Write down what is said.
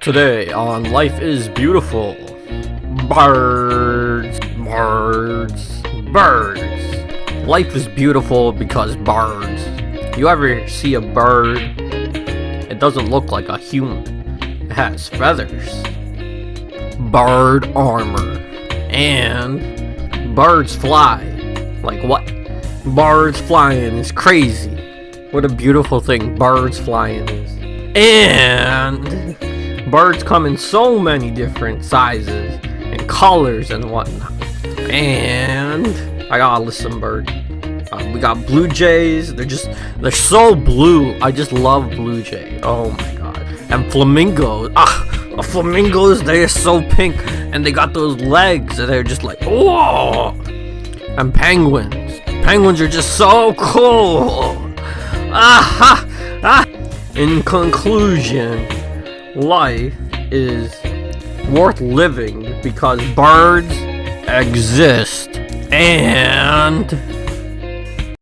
Today on Life is Beautiful, birds. Life is beautiful because birds. You ever see a bird? It doesn't look like a human. It has feathers, bird armor, and birds fly. Like what? Birds flying is crazy. What a beautiful thing birds flying is. And birds come in so many different sizes and colors and whatnot. And I gotta list some birds. We got blue jays. They're so blue. I just love blue jays. Oh my god. And flamingos. Flamingos, they're so pink and they got those legs and they're just like, whoa. And penguins. Penguins are just so cool. In conclusion, life is worth living because birds exist and